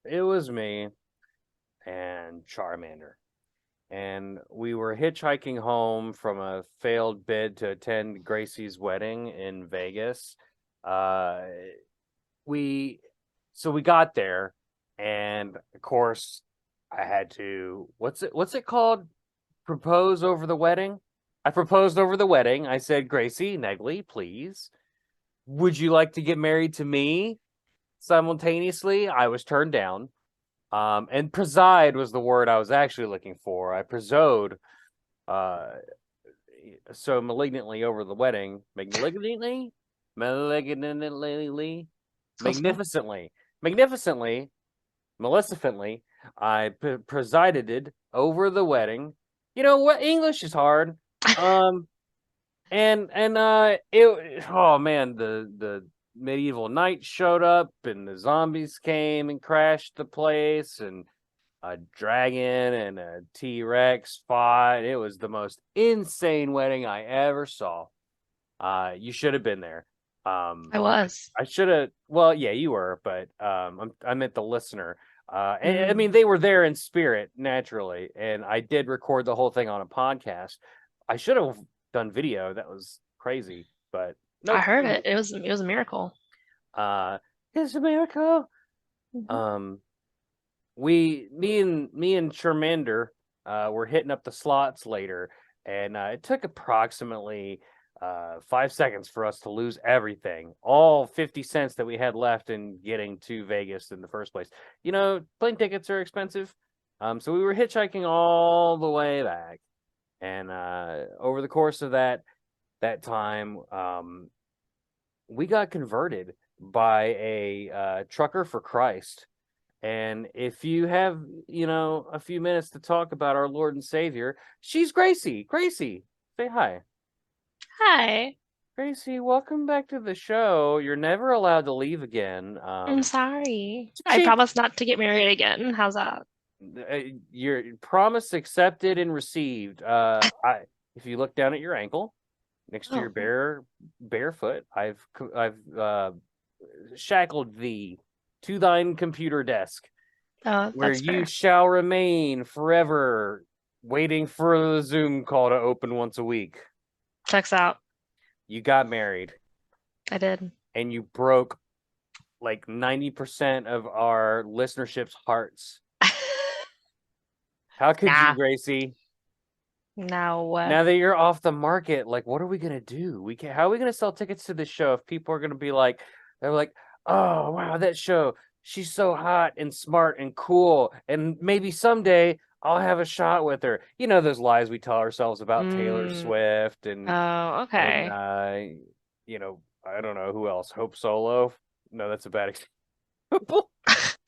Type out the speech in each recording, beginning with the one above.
It was me and Charmander, and we were hitchhiking home from a failed bid to attend Gracie's wedding in Vegas. Uh, we we got there, and of course, I had to what's it called? Propose over the wedding. I proposed over the wedding. I said, Gracie, Negley, please, would you like to get married to me? Simultaneously, I was turned down. And preside was the word I was actually looking for. I presode uh, so malignantly over the wedding. Malignantly? Magnificently. Magnificently. Maleficently. I presided over the wedding. You know what? English is hard. It, oh man, the medieval knights showed up and the zombies came and crashed the place, and a dragon and a T-Rex fought. It was the most insane wedding I ever saw. You should have been there. I was. I should have. Well, yeah, you were, but I meant the listener. And I mean, they were there in spirit naturally, and I did record the whole thing on a podcast. I should have done video. That was crazy, but no. I heard it. It was a miracle. It's a miracle. Mhm. Me and Charmander were hitting up the slots later, and it took approximately 5 seconds for us to lose everything, all 50 cents that we had left in getting to Vegas in the first place. You know, plane tickets are expensive. So we were hitchhiking all the way back. And over the course of that time, we got converted by a trucker for Christ. And if you have, a few minutes to talk about our Lord and Savior, she's Gracie. Gracie, say hi. Hi. Gracie, welcome back to the show. You're never allowed to leave again. I'm sorry. I promise not to get married again. How's that? Your promise accepted and received. If you look down at your ankle next to your bare foot, I've shackled thee to thine computer desk, where you shall remain forever, waiting for the Zoom call to open once a week. Checks out. You got married. I did. And you broke like 90% of our listenership's hearts. How could you, Gracie? Now what? Now that you're off the market, like, what are we gonna do? How are we gonna sell tickets to this show if people are gonna be like, they're like, oh wow, that show, she's so hot and smart and cool, and maybe someday I'll have a shot with her. You know those lies we tell ourselves about Taylor Swift and oh, okay. And, I don't know who else. Hope Solo. No, that's a bad example. That's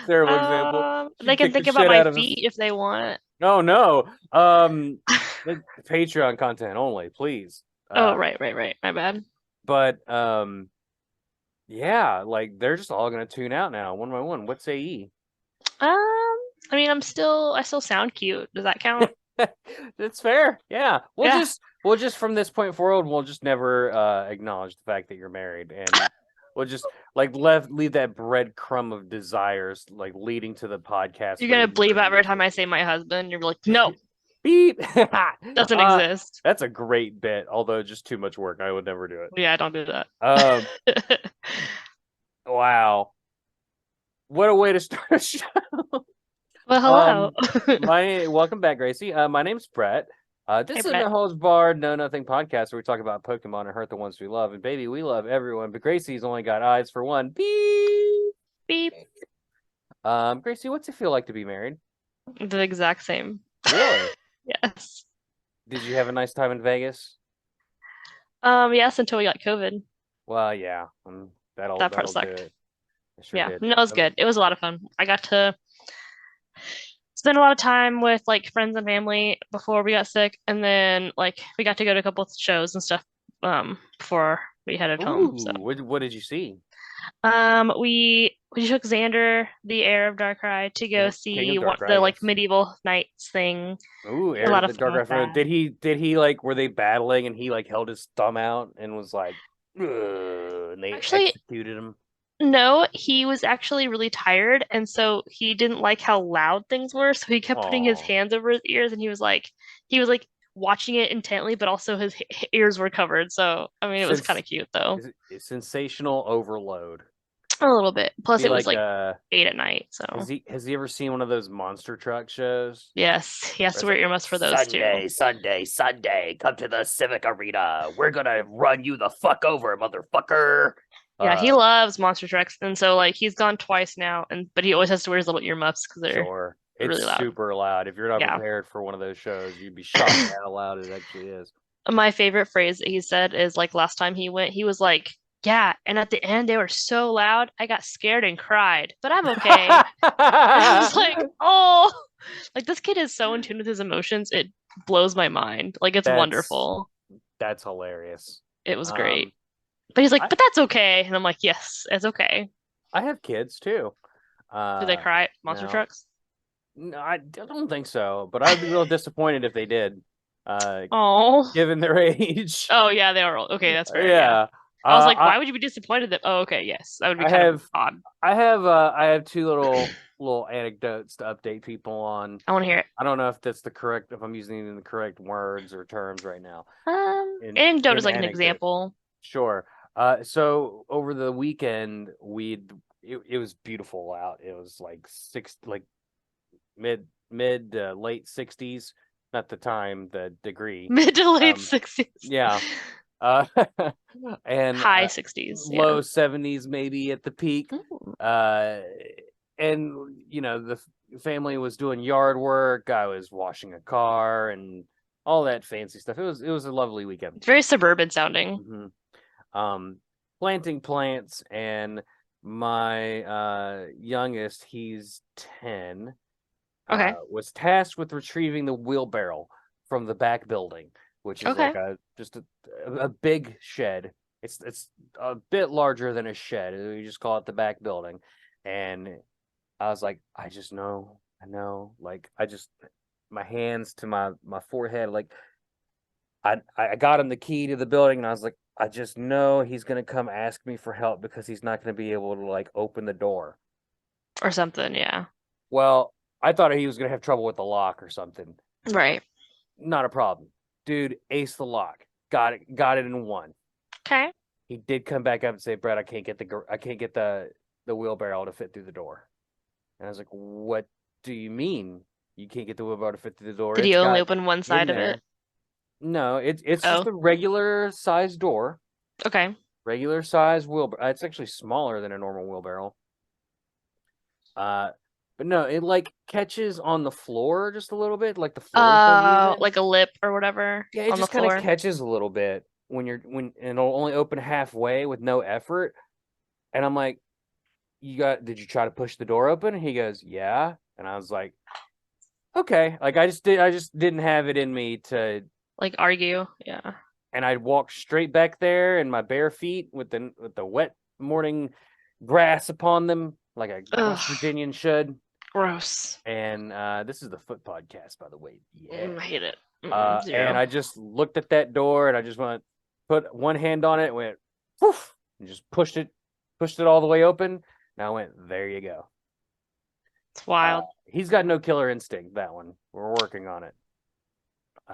a terrible example. They can think about my feet if they want. No. Patreon content only, please. Right. My bad. But yeah, like they're just all gonna tune out now, one by one. What's AE? I mean, I still sound cute. Does that count? That's fair. Yeah. We'll just from this point forward, we'll just never acknowledge the fact that you're married, and we'll just like leave that breadcrumb of desires like leading to the podcast. You're gonna bleep out every time I say my husband. You're like, no. Beep. Doesn't exist. That's a great bit, although just too much work. I would never do it. Yeah, don't do that. Wow. What a way to start a show. Well, hello. Welcome back, Gracie. My name's Brett. This Hey, is a Brett. No Holds Barred, No Nothing podcast where we talk about Pokemon and hurt the ones we love. And baby, we love everyone, but Gracie's only got eyes for one. Beep. Beep. Gracie, what's it feel like to be married? The exact same. Really? Yes. Did you have a nice time in Vegas? Yes, until we got COVID. Well, yeah, that'll That part that'll do sucked. it. It sure Yeah. did. No, it was good. It was a lot of fun. I got to spend a lot of time with like friends and family before we got sick, and then like we got to go to a couple of shows and stuff before we headed home. So Ooh, what did you see? we took Xander, the heir of Darkrai, to go King of see the Darkrai, like yes. medieval knights thing. Ooh, A Heir lot to of the fun with Darkrai. that. Did he like were they battling and he like held his thumb out and was like, "Ugh," and they Actually, executed him? no, he was actually really tired, and so he didn't like how loud things were, so he kept putting his Oh, hands over his ears, and he was like watching it intently, but also his ears were covered. So, I mean, it was kind since of cute though. it's sensational overload. A little bit. Plus, Be it was like like 8 at night, so has he ever seen one of those monster truck shows? yes, he has Where to it's wear like earmuffs for those too. Sunday, come to the Civic Arena. We're gonna run you the fuck over, motherfucker. Yeah, Uh, he loves monster trucks, and so like he's gone twice now, but he always has to wear his little earmuffs because they're sure. It's really loud. super loud. If you're not Yeah. prepared for one of those shows, you'd be shocked at how loud it actually is. My favorite phrase that he said is like last time he went, he was like, "Yeah, and at the end they were so loud, I got scared and cried, but I'm okay." And I was like, "Oh, like this kid is so in tune with his emotions. It blows my mind. Like it's That's wonderful. that's hilarious. It was great." Um, But he's like, I "But that's okay." And I'm like, "Yes, it's okay." I have kids too. Do they cry at monster Now trucks? no, I don't think so, but I'd be real disappointed if they did, uh, Oh. given their age. Oh yeah, they are. Okay, that's fair. Yeah. Yeah. I was like, I why would you be disappointed that? Oh, okay, yes, that would be I kind of have odd. I have two little anecdotes to update people on. I want to hear it. I don't know if I'm using the correct words or terms right now. Anecdote is In like an anecdote. example. Sure. So over the weekend it was beautiful out. It was like mid late 60s, not the time, the degree. Mid to late Um 60s. yeah. Uh and High 60s. Yeah. low 70s maybe at the peak. Ooh. And the family was doing yard work. I was washing a car and all that fancy stuff. It was a lovely weekend. It's very suburban sounding. Planting plants, and my youngest, he's 10, Okay. was tasked with retrieving the wheelbarrow from the back building, which is Okay. like just a big shed. It's a bit larger than a shed. We just call it the back building. And I was like, I just know, I know, like my hands to my forehead, like I got him the key to the building, and I was like, I just know he's gonna come ask me for help because he's not gonna be able to like open the door. Or something. Yeah. Well, I thought he was gonna have trouble with the lock or something. Right. Not a problem, dude. Ace the lock. Got it in one. Okay. He did come back up and say, Brett, I can't get the wheelbarrow to fit through the door. And I was like, what do you mean you can't get the wheelbarrow to fit through the door? Did It's he only got open one in side of there. it? No, it's just Oh. a regular size door. Okay. Regular size wheelbarrow. It's actually smaller than a normal wheelbarrow. But no, it like catches on the floor just a little bit, like the floor is uneven. Like a lip or whatever Yeah, it on the just kind of floor. catches a little bit when and it'll only open halfway with no effort. And I'm like, did you try to push the door open? And he goes, yeah. And I was like, okay. Like I just didn't have it in me to Like argue. Yeah. and I'd walk straight back there in my bare feet with the wet morning grass upon them, like a West Ugh. Virginian should. Gross. And this is the Foot Podcast, by the way. Yeah. I hate it. And I just looked at that door and I just put one hand on it, went poof, and just pushed it all the way open. And I went, there you go. It's wild. He's got no killer instinct, that one. We're working on it.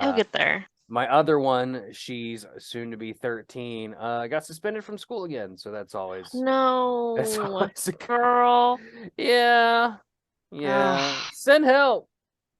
He'll get there. My other one, she's soon to be 13, got suspended from school again. So that's always No, a girl. Yeah. Ugh. Send help.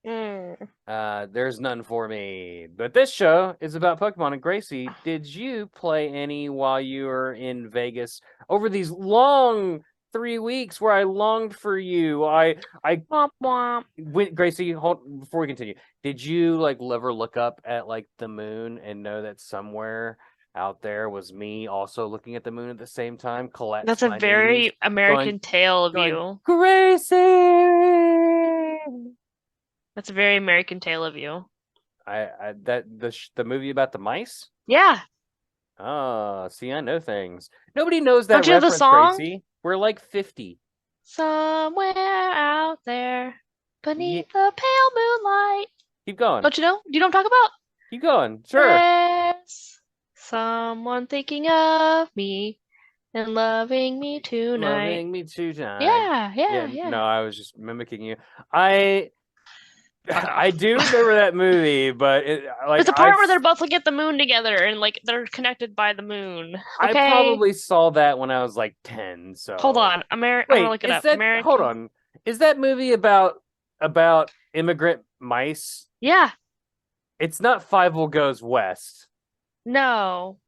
Mm. There's none for me. But this show is about Pokemon. And Gracie, did you play any while you were in Vegas over these long 3 weeks where I longed for you? I Womp womp. Gracie, hold before we continue. Did you like ever look up at like the moon and know that somewhere out there was me also looking at the moon at the same time, collapsed That's a to my knees, very American tale of going, you. Gracie. That's a very American tale of you. The movie about the mice. Yeah. Oh, see, I know things. Nobody knows Don't that you know the reference, song? Gracie. We're like 50. Somewhere out there, Yeah, beneath the pale moonlight. keep going. Don't you know? Do you know what I'm talking about? Keep going. Sure. There's someone thinking of me and loving me tonight. Loving me tonight. Yeah, Yeah, yeah, yeah. no, I was just mimicking you. I Fuck I off. do remember that movie, but There's a part where they're both looking at the moon together and like they're connected by the moon. I Okay. probably saw that when I was like 10, Hold so on. I'm gonna wait, look it is up. that hold American. on. Is that movie about immigrant mice? Yeah. It's not Five Will Goes West. No.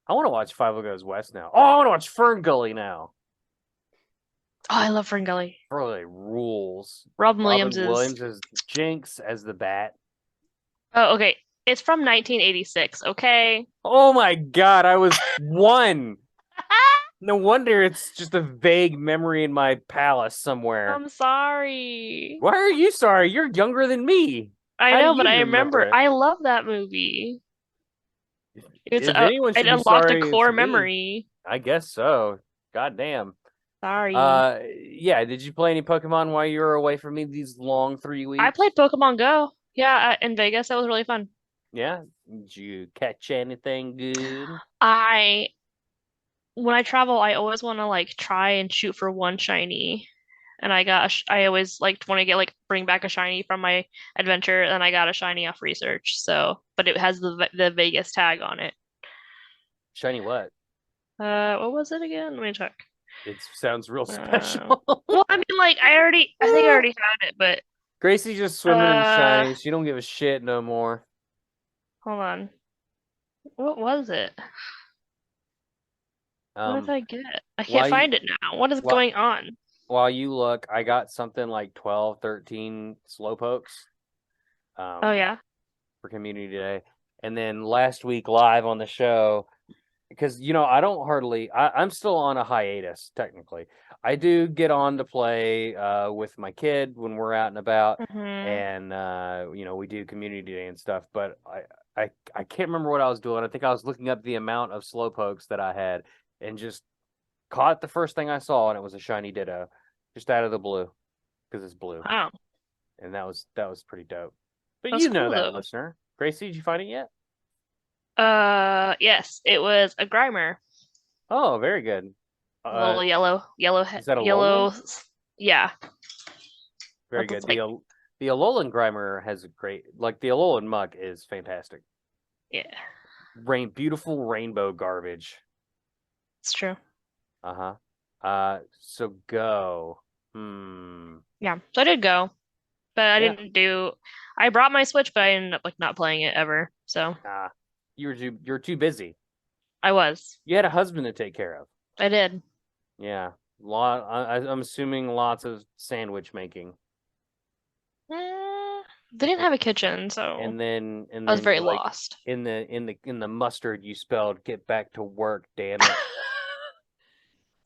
I want to watch Five Will Goes West now. Oh, I want to watch Fern Gully now. Oh, I love Ferngully. Really rules. Robin Williams Robin is. Williams as Jinx as the bat. Oh, okay. It's from 1986. Okay. Oh my god, I was one. No wonder it's just a vague memory in my palace somewhere. I'm sorry. Why are you sorry? You're younger than me. I How do know, you but I remember remember. it? I love that movie. It's If anyone it should be unlocked a sorry, it's core me. memory. I guess so. God damn. Sorry. Yeah, did you play any Pokemon while you were away from me these long 3 I weeks? played Pokemon Go. Yeah, in Vegas. That was really fun. Yeah? Did you catch anything good? I when I travel, I always want to like try and shoot for one shiny. And I always like want to get like bring back a shiny from my adventure, and I got a shiny off research. So, but it has the Vegas tag on it. Shiny what? What was it again? Let me check. It sounds real Uh, special. well, I mean, like I think I already had it, but Gracie's just swimming in uh, shiny. She don't give a shit no more. hold on. What was it? What did Um, I get? I can't while you find it now. What is while, going on? while you look, I got something like 12, 13 Slowpokes. Oh Um, yeah. for Community Day, and then last week live on the show, because I don't hardly. I'm still on a hiatus technically. I do get on to play with my kid when we're out and about, hmm and we do Community Day and stuff. But I can't remember what I was doing. I think I was looking up the amount of Slowpokes that I had, and just caught the first thing I saw, and it was a shiny Ditto, just out of the blue, because it's blue, Wow. and that was pretty dope. But That's you know cool that, though. listener. Gracie, did you find it yet? Yes, it was a Grimer. Oh, very good. A little Is that a yellow. Alolan? Yeah, Very that good. looks like The Alolan Grimer has a great, like the Alolan Muck is fantastic. yeah, Beautiful rainbow garbage. it's true. Uh-huh. So go. Hmm. Yeah, so I did go, but I Yeah. didn't do. I brought my Switch, but I ended up like not playing it ever. So Ah, you're too busy. I was. You had a husband to take care of. I did. Yeah. I'm assuming lots of sandwich making. They didn't have a kitchen, so And I was then very you're like lost. in the mustard you spelled get back to work, damn it.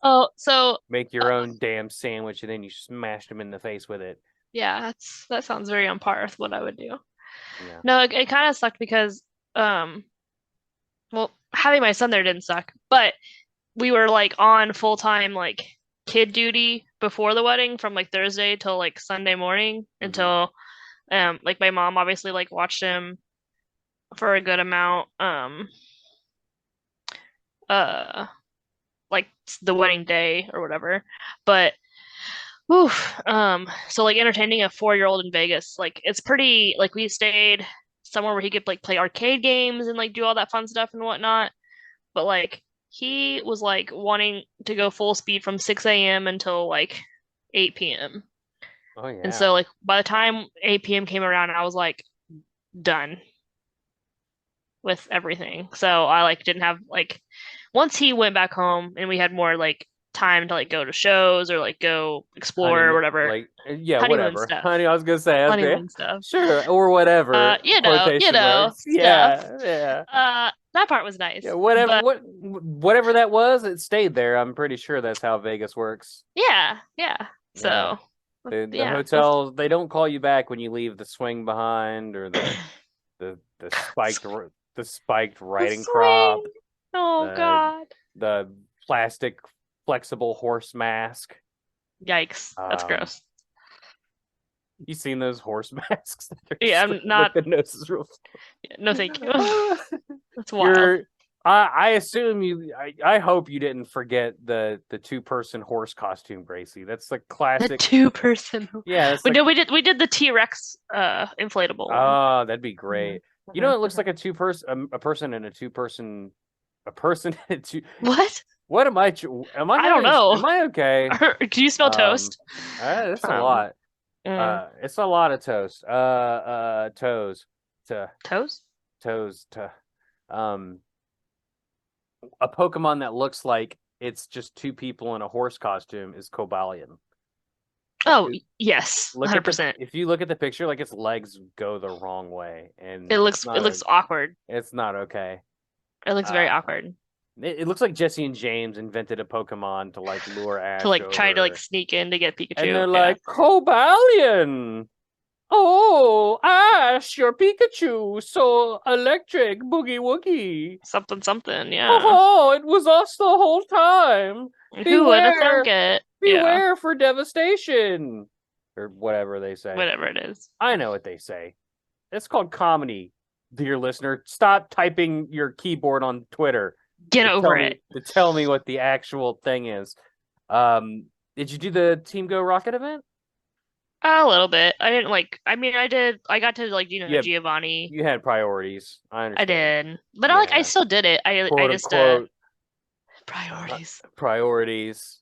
Oh, so Make uh, your own damn sandwich and then you smashed him in the face with it. yeah, that sounds very on par with what I would do. Yeah. No, it kind of sucked because um, well, having my son there didn't suck, but we were like on full time like kid duty before the wedding from like Thursday till like Sunday morning Hmm. until like my mom obviously like watched him for a good amount uh like the wedding day or whatever. But whew, so like entertaining a 4-year-old in Vegas, like it's pretty like we stayed somewhere where he could like play arcade games and like do all that fun stuff and whatnot. But like he was like wanting to go full speed from 6 a.m. until like 8 p.m. Oh And yeah. so like by the time 8 p.m. came around, I was like done with everything. So I like didn't have like once he went back home and we had more like time to like go to shows or like go explore or Honeymoon, whatever. like yeah, Honeymoon whatever. stuff. Honey, I was gonna say, Honeymoon stuff. sure, or whatever. You Quotation know, marks. stuff. Yeah, yeah. That part was Yeah, nice. whatever, But whatever that was, it stayed there. I'm pretty sure that's how Vegas works. yeah. Yeah, So the yeah, that's hotels they don't call you back when you leave the swing behind or the the spiked the riding crop, swing. Oh the God. the plastic flexible horse mask. Yikes. That's Um, gross. you seen those horse masks? They're Yeah, just I'm like not. the noses real. No, thank you. That's wild. You're. I assume you. I hope you didn't forget the 2-person horse costume, Gracie. That's like The classic. 2-person. Yeah, that's We like. did we did the T-Rex inflatable one. Oh, that'd be hmm great. You know, hmm it looks like a 2-person, a person and a 2-person, a person and two. What? What am I? Am I I don't having? know. Am I okay? Do you smell toast? That's a Um, lot. mm, It's a lot of toast. Toes, to toast? toes, to, um, a Pokemon that looks like it's just 2 people in a horse costume is Cobalion. Oh, yes, Look at the 100%. if you look at the picture, like its legs go the wrong way, and It it's looks it not looks awkward. it's not okay. It looks very Uh, awkward it looks like Jesse and James invented a Pokemon to like lure to Ash like try to like over, sneak in to get and Pikachu. they're Yeah, like Cobalion. Oh, Ash, your Pikachu, so electric, boogie woogie. something. Yeah. Oh, it was us the whole time. Who would have thunk Beware, it? Yeah, beware for devastation. Or whatever they say. whatever it is. I know what they say. It's called comedy, dear listener. Stop typing your keyboard on Twitter Get to over it. tell me what the actual thing is. Did you do the Team Go Rocket event? A little bit. I didn't like. I mean, I did. I got to like Yeah, Giovanni. you had priorities. I I understand. did, but I Yeah, still did it. I quote just unquote priorities. priorities.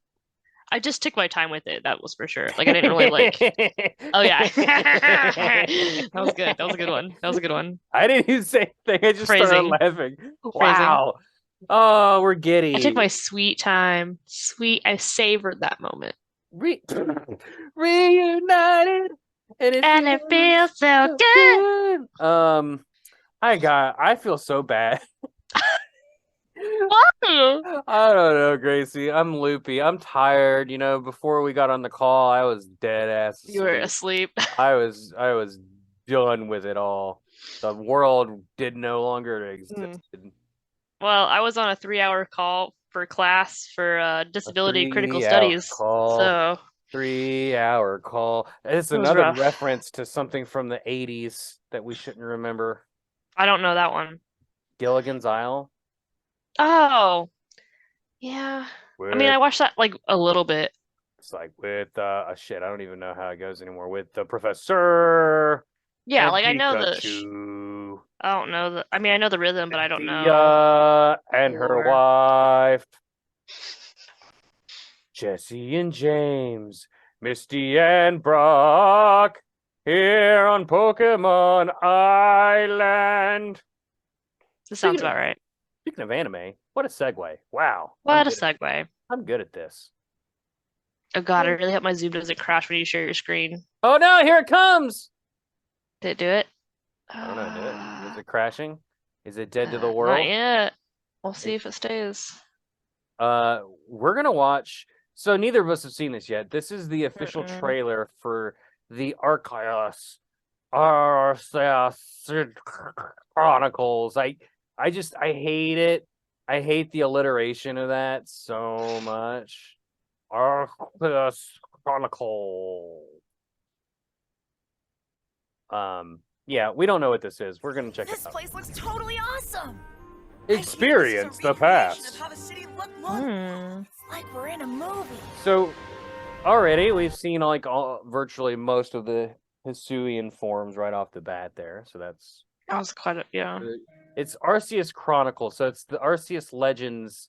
I just took my time with it. That was for sure. Like I didn't really like. Oh yeah, that was good. That was a good one. That was a good one. I didn't even say anything. I just started Phrasing. laughing. Wow. Oh, we're giddy. I took my sweet time. Sweet. I savored that moment. Reunited, and It feels so good. good. I feel so bad. Whoa. I don't know, Gracie. I'm loopy. I'm tired. You know, before we got on the call, I was dead ass You were asleep. asleep. I was done with it all. The world did no longer exist. Well, I was on a 3-hour call for class for disability critical 3-hour studies. call. So 3-hour call. It's it was another rough. reference to something from the 80s that we shouldn't remember. I don't know that one. Gilligan's Isle. Oh, yeah. I mean, I With watched that like a little bit. It's like with shit, I don't even know how it goes anymore. With the professor Yeah, and like I know Pikachu. I don't know the. I mean, I know the rhythm, but I don't know. Thea and her lore. wife. Jesse and James. Misty and Brock. Here on Pokemon Island. This sounds Speaking of, about right. speaking of anime, what a segue. Wow. What a segue. I'm good at this. Oh God, I really hope my Zoom doesn't crash when you share your screen. Oh no, here it comes. Did it do it? I don't know, did it? Is it crashing? Is it dead to the world? Not yet. We'll see if it stays. We're gonna watch. So neither of us have seen this yet. This is the official Mm-mm. trailer for the Arceus Chronicles. I hate it. I hate the alliteration of that so much. Arceus Chronicle. Yeah, we don't know what this is. We're gonna check it This out. place looks totally awesome. Experience the past. Of how the city look. Hmm. It's like we're in a movie. So already we've seen like virtually most of the Hisuian forms right off the bat there. So that's That was quite a yeah. it's Arceus Chronicle, so it's the Arceus Legends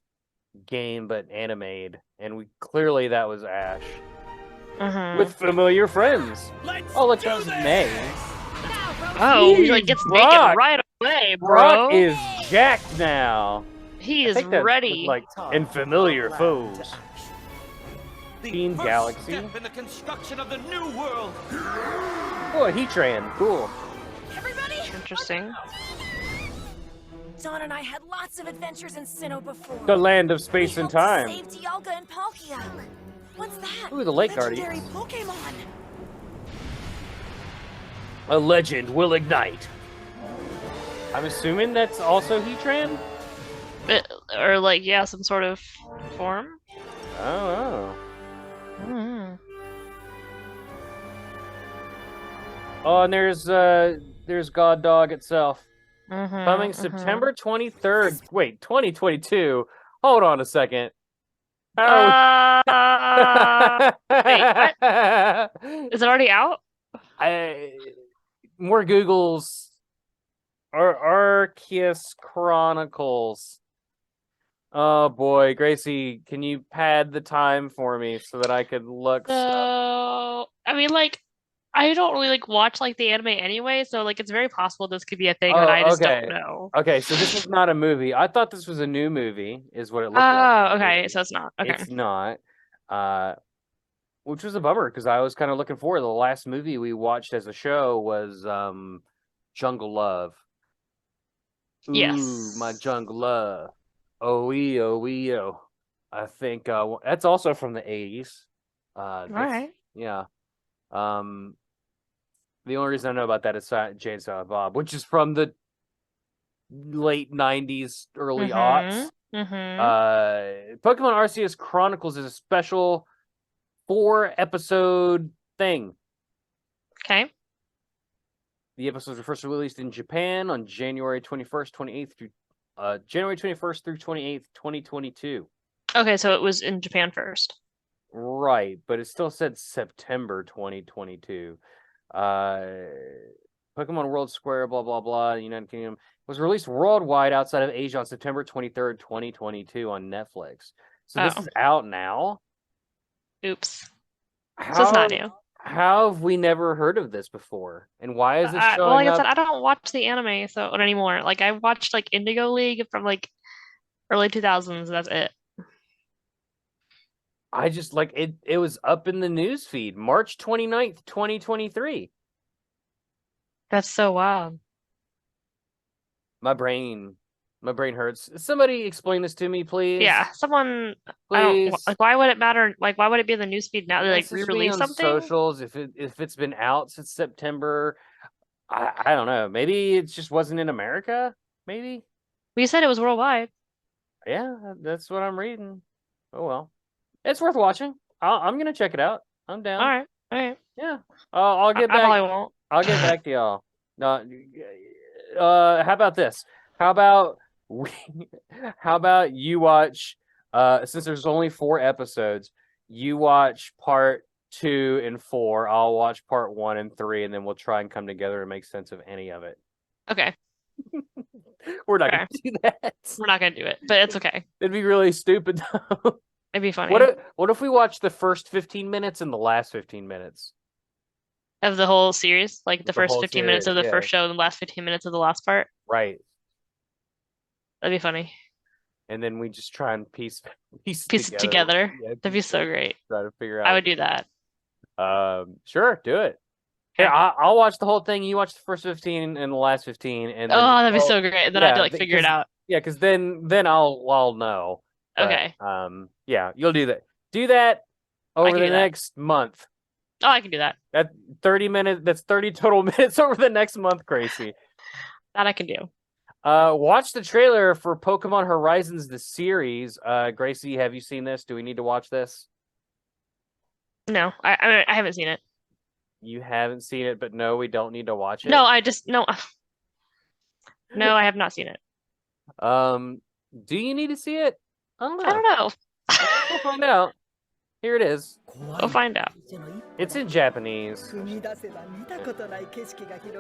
game but animated, and we clearly that was Ash. with familiar friends. Oh, look, that was May. Oh, he like Jeez, gets Brock. naked right away, bro. Brock is jacked now. He I is think that's ready. with, like, and familiar foes. The Team first Galaxy. step in the construction of the new world. Oh, Heatran, cool. Everybody! Interesting. Dawn and I had lots of adventures in Sinnoh before. The land of space We and helped time. Save Dialga and Palkia. What's that? Ooh, the Lake Legendary Guardians. Pokemon. A legend will ignite. I'm assuming that's also Heatran? Or like, yeah, some sort of form. Oh. Mm. Oh, and there's God Dog itself. Mhm, Coming mhm. September 23rd. Wait, 2022. Hold on a second. How Wait, is it already out? More Googles. Arceus Chronicles. Oh boy, Gracie, can you pad the time for me so that I could look stuff? So, I mean, like, I don't really like watch like the anime anyway, so like it's very possible this could be a thing, but Oh, I just okay. don't know. Okay, so this is not a movie. I thought this was a new movie, is what it looked like. Oh, okay, so it's not. Okay. It's not. Which was a bummer because I was kind of looking forward. The last movie we watched as a show was Jungle Love. Ooh, Yes. my Jungle Love. Oh, oh. I think that's also from the 80s. All right. Yeah. The only reason I know about that is Jane Silent Bob, which is from the late 90s, early aughts. Mm-hmm. Pokemon Arceus Chronicles is a special 4-episode thing. Okay. The episodes were first released in Japan on January 21st, 28th through January 21st through 28th, 2022. Okay, so it was in Japan first. Right, but it still said September 2022. Pokemon World Square, blah blah blah, United Kingdom was released worldwide outside of Asia on September 23rd, 2022 on Netflix. So this Oh. is out now. Oops. So How, it's not new. How have we never heard of this before? And why is it showing well, like I up? said, I don't watch the anime so anymore. Like I watched like Indigo League from like early 2000s. That's it. I just like it. It was up in the news feed, March 29th, 2023. That's so wild. My brain hurts. Somebody explain this to me, please. Yeah, someone. Please. Like. Why would it matter? Like, why would it be in the newsfeed now? They like Message me re-release on something. socials if it's been out since September. I don't know. Maybe it just wasn't in America. Maybe. We said it was worldwide. Yeah, that's what I'm reading. Oh well, it's worth watching. I'm gonna check it out. I'm down. All right. Yeah. I'll get I back. probably won't. I'll get back to y'all. No. How about this? How about you watch? Since there's only 4 episodes, you watch part 2 and 4. I'll watch part 1 and 3, and then we'll try and come together and make sense of any of it. Okay, We're not gonna do that. we're not gonna do it, but it's okay. It'd be really stupid though. It'd be funny. What if we watch the first 15 minutes and the last 15 minutes? Of the whole series, like the The first whole 15 minutes of the series, first show and the last 15 minutes of the last part. Right. That'd be funny. And then we just try and piece Piece it together. Yeah, That'd be so great. try to figure out. I would do that. Sure, do it. Here, Okay. I'll watch the whole thing. You watch the first 15 and the last 15, and then, Oh, that'd be so great. And then I have to like figure it out. Yeah, because then I'll know. But, Okay. Yeah, you'll do that. Do that over can the do that. next month. Oh, I can do that. That 30 minutes. That's 30 total minutes over the next month, Gracie. That I can do. Watch the trailer for Pokemon Horizons, the series. Gracie, have you seen this? Do we need to watch this? No, I haven't seen it. You haven't seen it, but no, we don't need to watch it. No, no. No, I have not seen it. Do you need to see it? I don't know. I don't know. We'll find out. Here it is. We'll find out. It's in Japanese.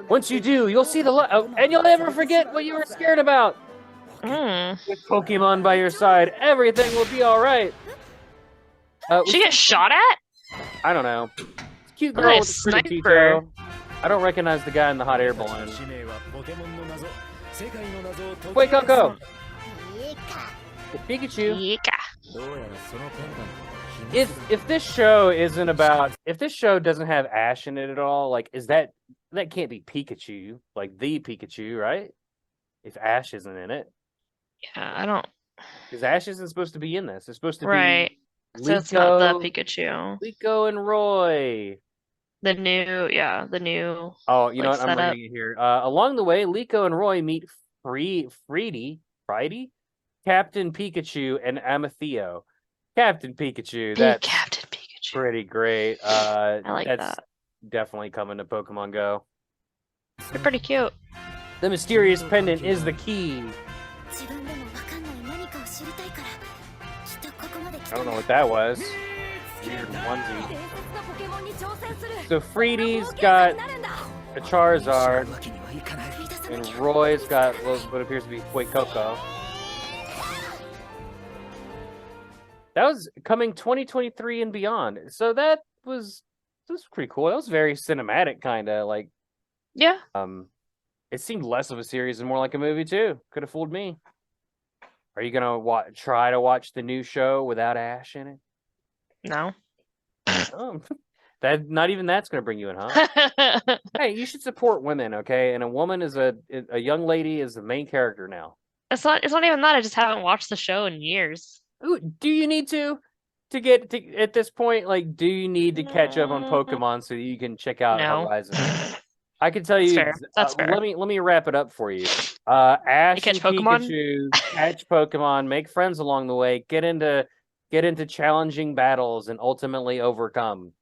Once you do, you'll see the light, and you'll never forget what you were scared about. With Pokemon by your side, everything will be all right. She gets shot at? I don't know. It's a cute girl Nice, with a pretty sniper. Tito. I don't recognize the guy in the hot air balloon. Wait, Coco! Pikachu. Yika. If this show isn't about, if this show doesn't have Ash in it at all, like, is that can't be Pikachu, like the Pikachu, right? If Ash isn't in it, Yeah, I don't. because Ash isn't supposed to be in this. It's supposed to Right. be So it's not the Liko, Pikachu. Liko and Roy. The new Oh, you know like what? I'm setup. reading it here. Along the way, Liko and Roy meet Friedy, Captain Pikachu, and Amatheo. Captain Pikachu, Big that's Captain Pikachu. pretty great. I like That's that. definitely coming to Pokemon Go. They're pretty cute. The mysterious pendant is the key. I don't know what that was. Weird onesie. So Freidy's got a Charizard, and Roy's got what appears to be Coco. That was coming 2023 and beyond. So that was pretty cool. That was very cinematic, kind of like. Yeah. It seemed less of a series and more like a movie too. Could have fooled me. Are you gonna try to watch the new show without Ash in it? No. Oh, that not even that's gonna bring you in, huh? Hey, you should support women, okay? And a woman is a young lady is the main character now. It's not even that. I just haven't watched the show in years. Ooh, do you need to get to at this point? Like, do you need to catch up on Pokemon so you can check out No. Horizon? I can tell That's you. fair. That's fair. Let me wrap it up for you. Ash catch and Pokemon? Pikachu catch Pokemon, make friends along the way, get into challenging battles, and ultimately overcome.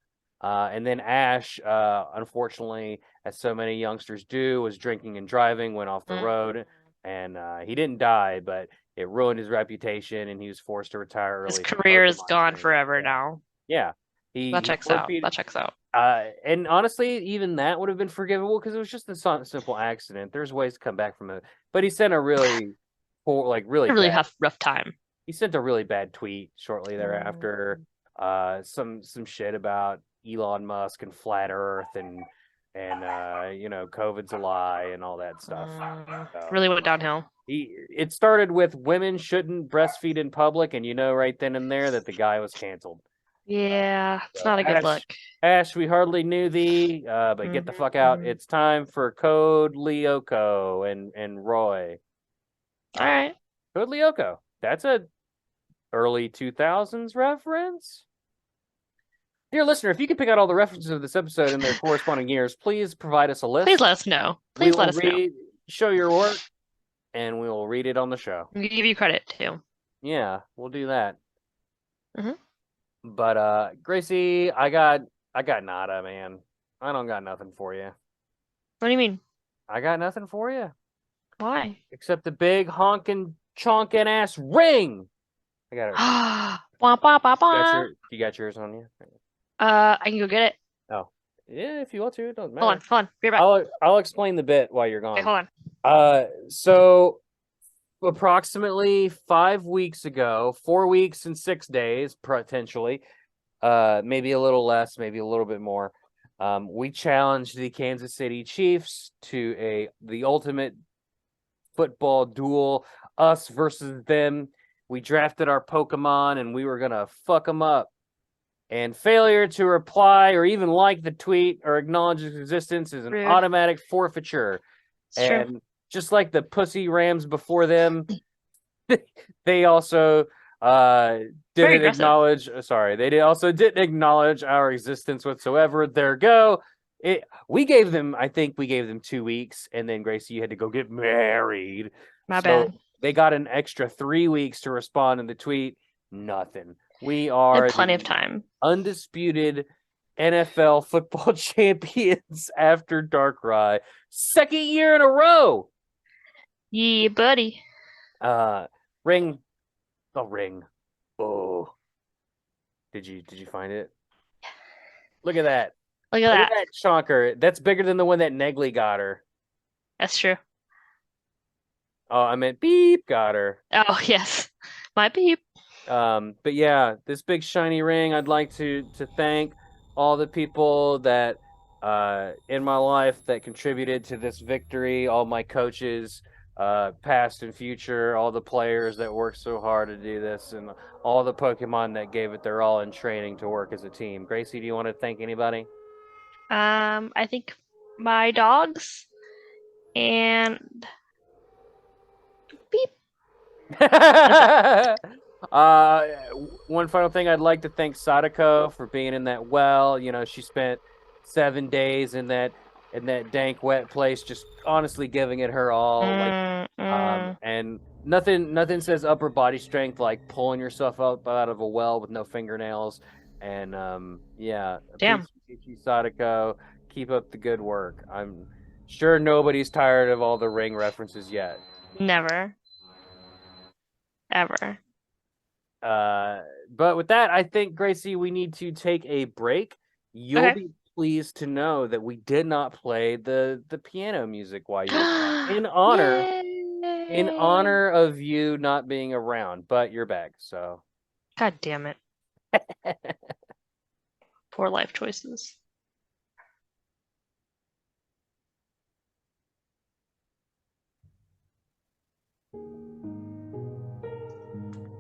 And then Ash, unfortunately, as so many youngsters do, was drinking and driving, went off the road, and he didn't die, but it ruined his reputation, and he was forced to retire early. His from career is Pokemon gone training. forever Yeah. now. Yeah, he Checks out. forfeited- That checks out. and honestly, even that would have been forgivable because it was just a simple accident. There's ways to come back from it, but he sent a really poor, like really A really bad, rough time. he sent a really bad tweet shortly thereafter. Some shit about Elon Musk and flat Earth and COVID's a lie and all that stuff. So, Really went downhill. it started with women shouldn't breastfeed in public, and right then and there that the guy was canceled. Yeah, it's So not a good Ash- look. Ash, we hardly knew thee, but get the fuck out. It's time for Code Lyoko and Roy. All right. Code Lyoko. That's a early 2000s reference. Dear listener, if you can pick out all the references of this episode in their corresponding years, please provide us a list. Please let us know. We Please let will us know. show your work, and we will read it on the show. We give you credit too. Yeah, we'll do that. Mhm. But Gracie, I got nada, man. I don't got nothing for you. What do you mean? I got nothing for you Why? except the big honking chonking ass ring. I got it. Wah, wah, wah, wah. You got yours on you? I can go get it. Oh, yeah. If you want to, it doesn't Hold matter. on. Be right back. I'll explain the bit while you're gone. Okay, hold on. So approximately 5 weeks ago, 4 weeks and 6 days, potentially, maybe a little less, maybe a little bit more. We challenged the Kansas City Chiefs to the ultimate football duel, us versus them. We drafted our Pokemon and we were gonna fuck them up. And failure to reply or even like the tweet or acknowledge its existence is an Rude. automatic forfeiture. It's true. And just like the pussy Rams before them, they also Very didn't aggressive. acknowledge. They also didn't acknowledge our existence whatsoever. There go. We gave them 2 weeks, and then Gracie, you had to go get married. My So bad. they got an extra 3 weeks to respond in the tweet. Nothing. We They are had plenty of the time. undisputed NFL football champions after Darkrai. Second year in a row. Yeah, buddy. Ring. The ring. Oh. Did you find it? Look at that. Look at Look that. at that chonker. That's bigger than the one that Negley got her. That's true. Oh, I meant Beep got her. Oh, yes. My beep. But yeah, this big shiny ring, I'd like to thank all the people that in my life that contributed to this victory, all my coaches, past and future, all the players that worked so hard to do this, and all the Pokemon that gave it their all in training to work as a team. Gracie, do you want to thank anybody? I think my dogs and beep. One final thing, I'd like to thank Sadako for being in that well. You know, she spent 7 days in that dank wet place, just honestly giving it her all. And nothing says upper body strength like pulling yourself up out of a well with no fingernails. And yeah, Damn. appreciate you, Sadako. Keep up the good work. I'm sure nobody's tired of all the ring references yet. Never. Ever. But with that, I think, Gracie, we need to take a break. You'll be pleased to know that we did not play the piano music while you were gone, in honor of you not being around, but you're back, so. God damn it. Poor life choices.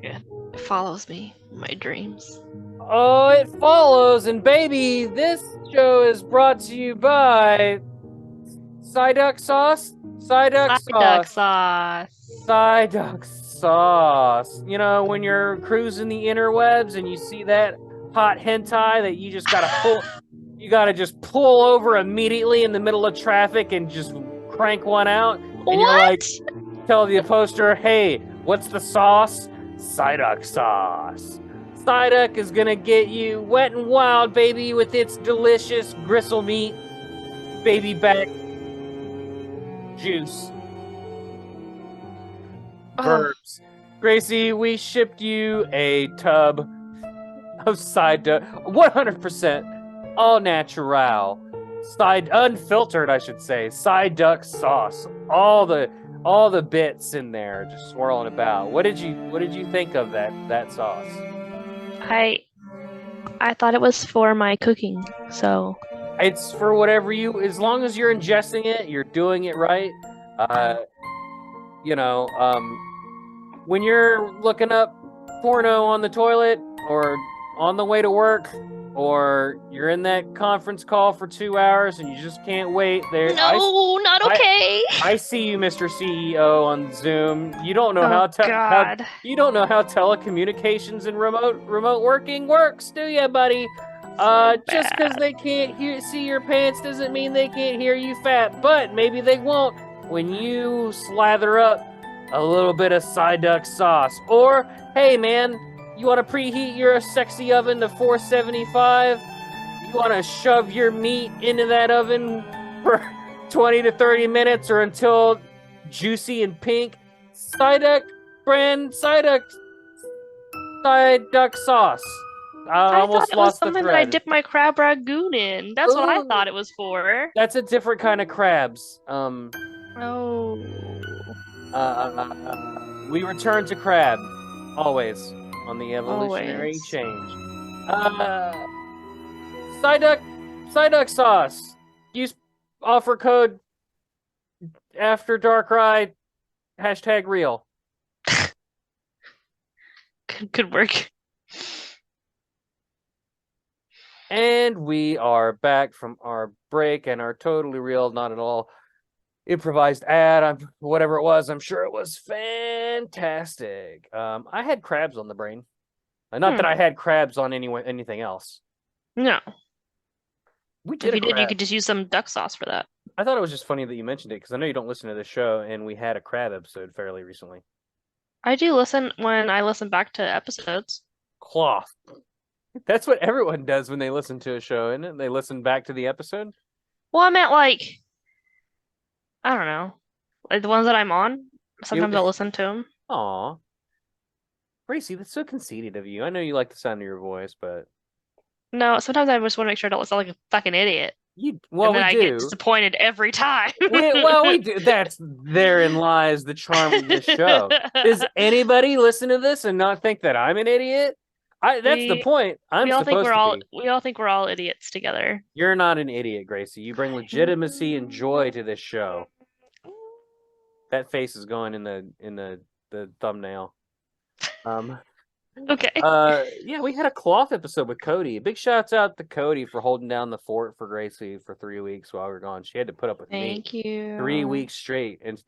Yeah, it follows me in my dreams. Oh, it follows, and baby, this show is brought to you by Psyduck Sauce. Psyduck Sauce. Psyduck Sauce. You know, when you're cruising the interwebs and you see that hot hentai that you just gotta pull, you gotta just pull over immediately in the middle of traffic and just crank one out. And you're like, tell the poster, hey, what's the sauce? Psyduck Sauce. Psyduck is gonna get you wet and wild, baby, with its delicious gristle meat, baby back juice. Verbs. Gracie, we shipped you a tub of Psyduck, 100% all natural, unfiltered, I should say, Psyduck sauce. All the bits in there, just swirling about. What did you think of that sauce? I thought it was for my cooking, so it's for whatever as long as you're ingesting it, you're doing it right. When you're looking up porno on the toilet or on the way to work, or you're in that conference call for 2 hours and you just can't wait. Not okay. I see you, Mr. CEO, on Zoom. You don't know how you don't know how telecommunications and remote working works, do you, buddy? Just because they can't see your pants doesn't mean they can't hear you fat. But maybe they won't when you slather up a little bit of Psyduck sauce. Or, hey, man. You want to preheat your sexy oven to 475? You want to shove your meat into that oven for 20 to 30 minutes or until juicy and pink? Psyduck brand Psyduck sauce. I almost thought it was lost the something thread. that I dipped my crab ragoon in. That's what I thought it was for. That's a different kind of crabs. We return to crab. Always. On the evolutionary change. Psyduck sauce. Use offer code after DARKRAI #real. Good work. And we are back from our break and our totally real, not at all improvised ad. Whatever it was, I'm sure it was fantastic. I had crabs on the brain. Not that I had crabs on anything else. No. We did. If you did, you could just use some duck sauce for that. I thought it was just funny that you mentioned it because I know you don't listen to this show, and we had a crab episode fairly recently. I do listen when I listen back to episodes. Cloth. That's what everyone does when they listen to a show, isn't it? They listen back to the episode. Well, I meant I don't know. Like the ones that I'm on, sometimes I'll listen to them. Aw. Gracie, that's so conceited of you. I know you like the sound of your voice, but... No, sometimes I just want to make sure I don't sound like a fucking idiot. And then I get disappointed every time. we do. Therein lies the charm of this show. Does anybody listen to this and not think that I'm an idiot? That's the We point. I'm we all think supposed we're to all be. we all think we're all idiots together. You're not an idiot, Gracie. You bring legitimacy and joy to this show. That face is going in the thumbnail. Okay. Yeah, we had a cloth episode with Cody. Big shouts out to Cody for holding down the fort for Gracie for 3 weeks while we were gone. She had to put up with me Thank you. 3 weeks straight, and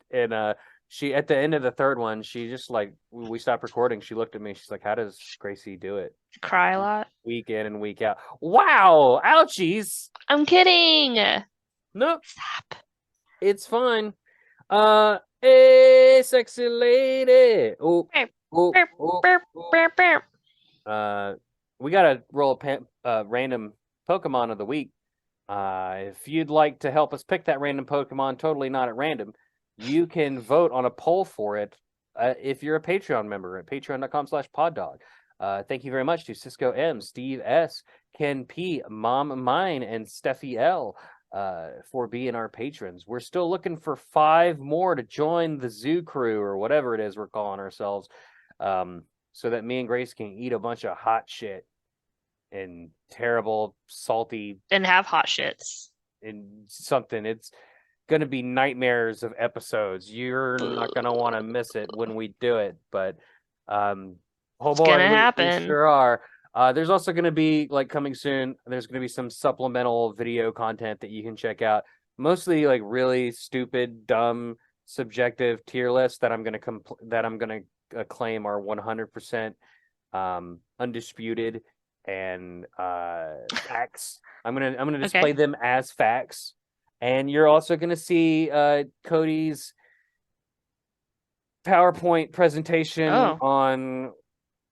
she at the end of the third one, she just like we stopped recording. She looked at me. She's like, "How does Gracie do it Cry a lot. week in and week out?" Wow, ouchies. I'm kidding. Nope, Stop. it's fine. Hey, sexy lady. Oh, Burp, oh, burp, oh, burp, oh. burp, burp. We gotta roll a random Pokemon of the week. If you'd like to help us pick that random Pokemon, totally not at random, you can vote on a poll for it if you're a Patreon member at patreon.com/poddog. Thank you very much to Cisco M, Steve S, Ken P, Mom Mine, and Stephie L for being our patrons. We're still looking for 5 more to join the zoo crew or whatever it is we're calling ourselves, so that me and Grace can eat a bunch of hot shit and terrible, salty, And have hot shits. and something. It's gonna be nightmares of episodes. You're not gonna want to miss it when we do it, but oh It's boy, gonna we happen. sure are. There's also gonna be, like, coming soon, there's gonna be some supplemental video content that you can check out. Mostly like really stupid, dumb, subjective tier lists that I'm gonna claim are 100% undisputed and facts. I'm gonna display them as facts, and you're also gonna see Cody's PowerPoint presentation on